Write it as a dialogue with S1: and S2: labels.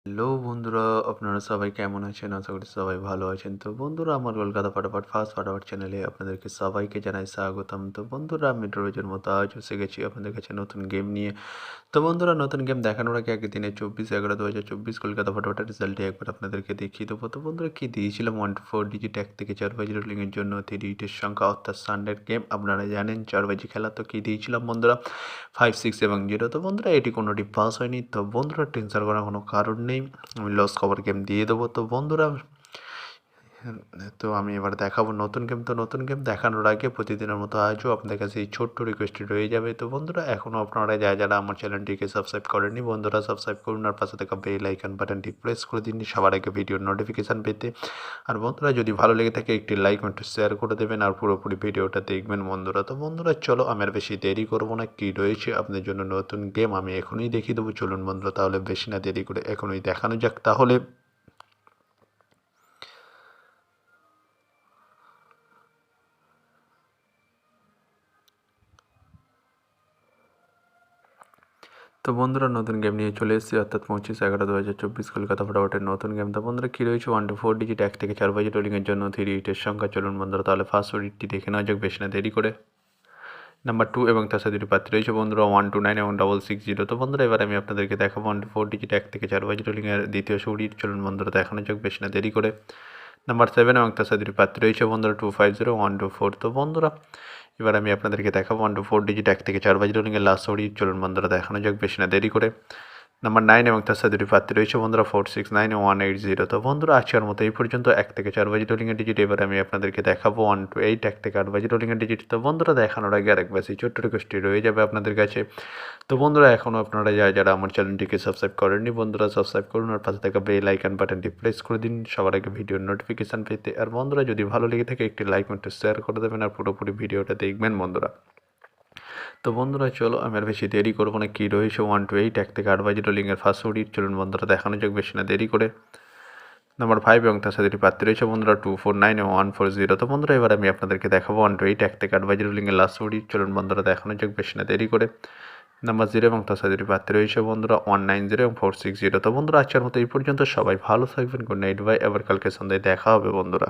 S1: Hello বন্ধুরা, আপনারা সবাই কেমন আছেন? আশা করি সবাই ভালো আছেন। তো বন্ধুরা, আমার কলকাতা ফাটাফাট ফার্স্ট ফাটাফাট চ্যানেলে আপনাদেরকে সবাইকে জানাই স্বাগতম। তো বন্ধুরা, আমি রোজের মতো আজও এসে গেছি আপনাদের কাছে নতুন গেম নিয়ে। তো বন্ধুরা, নতুন গেম দেখানোর আগে একদিনে 24/11/2024 কলকাতা ফাটাফাটের রেজাল্টটি একবার আপনাদেরকে দেখিয়ে দেবো। তো বন্ধুরা, কি দিয়েছিলাম 1 to 4 ডিজিট 1 থেকে 4 বাজি রোলিংয়ের জন্য 3 ডিজিটের সংখ্যা অর্থাৎ সানডের গেম আপনারা জানেন 4 বাজি খেলা। তো কি দিয়েছিলাম বন্ধুরা 5, 6 এবং 0। তো বন্ধুরা, এটি কোনোটি পাস হয়নি। তো বন্ধুরা, টেনশন করার কোনো কারণ নেই, আমি লস কভার গেম দিয়ে দেবো। তো বন্ধুরা, তো আমি এবার দেখাবো নতুন গেম। তো নতুন গেম দেখানোর আগে প্রতিদিনের মতো আজও আপনাদের কাছে এই ছোট্ট রিকোয়েস্টটি রয়ে যাবে। তো বন্ধুরা, এখনও আপনারা যারা আমার চ্যানেলটিকে সাবস্ক্রাইব করেননি বন্ধুরা সাবস্ক্রাইব করুন, আর পাশে থাকা বেল আইকন বাটনটি প্রেস করে দিন সবার আগে ভিডিওর নোটিফিকেশান পেতে। আর বন্ধুরা, যদি ভালো লেগে থাকে একটি লাইক একটু শেয়ার করে দেবেন আর পুরোপুরি ভিডিওটা দেখবেন বন্ধুরা। তো বন্ধুরা, চলো আমি আর বেশি দেরি করবো না, কী রয়েছে আপনাদের জন্য নতুন গেম আমি এখনই দেখিয়ে দেবো। চলুন বন্ধুরা, তাহলে বেশি না দেরি করে এখনই দেখানো যাক তাহলে। তো বন্ধুরা, নতুন গেম নিয়ে চলে এসেছি অর্থাৎ 25/11/2024 কলকাতা ফাটাফাটের নতুন গেম। তো বন্ধুরা, কী রয়েছে 1 to 4 ডিজিট 1 থেকে 4 বাজি রোলিংয়ের জন্য 3 ডিজিটের সংখ্যা। চলুন বন্ধুরা, তাহলে ফার্স্ট ডিজিটটি দেখে নেওয়া যাক বেশি না দেরি করে। নাম্বার 2 এবং তার সাথে দুটি প্রার্থী রয়েছে বন্ধুরা 129 এবং 660। তো বন্ধুরা, এবার আমি আপনাদেরকে দেখাবো 1 to 4 ডিজিট 1 থেকে 4 বাজি রোলিংয়ের দ্বিতীয় সুরিট। চলুন বন্ধুরা, দেখানো যাক বেশি না দেরি করে। নাম্বার 7 এবং তার সাথে দুটি প্রার্থী রয়েছে বন্ধুরা 250 1 to 4। তো বন্ধুরা, এবার আমি আপনাদেরকে দেখাবো 1 to 4 ডিজিট 1 থেকে 4 বাজি রোলিংয়ের লাস্ট সুরিট। চলুন বন্ধুরা, দেখানো যাক বেশি না দেরি করে। নাম্বার 9 এবং তার সাথে দুটি প্রার্থী রয়েছে বন্ধুরা 469 ও 180। তো বন্ধুরা, আজকের মতো এই পর্যন্ত 1 থেকে 4 বাজি রোলিংয়ের ডিজিট। এবার আমি আপনাদেরকে দেখাবো 1 to 8 1 থেকে 8 বাজি রোলিংয়ের ডিজিট। তো বন্ধুরা, দেখানোর আগে আরেকবার সেই ছোট্ট রিকোয়েস্টটি রয়ে যাবে আপনাদের কাছে। তো বন্ধুরা, এখনও আপনারা যারা আমার চ্যানেলটিকে সাবস্ক্রাইব করেননি বন্ধুরা সাবস্ক্রাইব করুন, আর পাশে থাকা বেল আইকন বাটনটি প্রেস করে দিন সবার আগে ভিডিওর নোটিফিকেশান পেতে। আর বন্ধুরা, যদি ভালো লেগে থাকে একটি লাইক একটু শেয়ার করে দেবেন আর পুরোপুরি ভিডিওটা দেখবেন বন্ধুরা। তো বন্ধুরা, চলো আমি আর বেশি দেরি করবো না, কী রয়েছে 1 to 8 1 থেকে 8 বাজি রোলিংয়ের ফার্স্ট সুরিট। চলুন বন্ধুরা, দেখানো যাক বেশি না দেরি করে। নাম্বার 5 এবং তার সাথে দুটি প্রার্থী রয়েছে বন্ধুরা 249 এবং 140। তো বন্ধুরা, এবার আমি আপনাদেরকে দেখাবো 1 to 8 1 থেকে 8 বাজি রোলিংয়ের লাস্ট সুরিট। চলুন বন্ধুরা, দেখানো যাক বেশি না দেরি করে। নাম্বার 0 এবং তার সাথে দুটি প্রার্থী রয়েছে বন্ধুরা 190 এবং 460। তো বন্ধুরা, আজকের মতো এই পর্যন্ত, সবাই ভালো থাকবেন। Good night, bye. আবার কালকে সন্ধ্যায় দেখা হবে বন্ধুরা।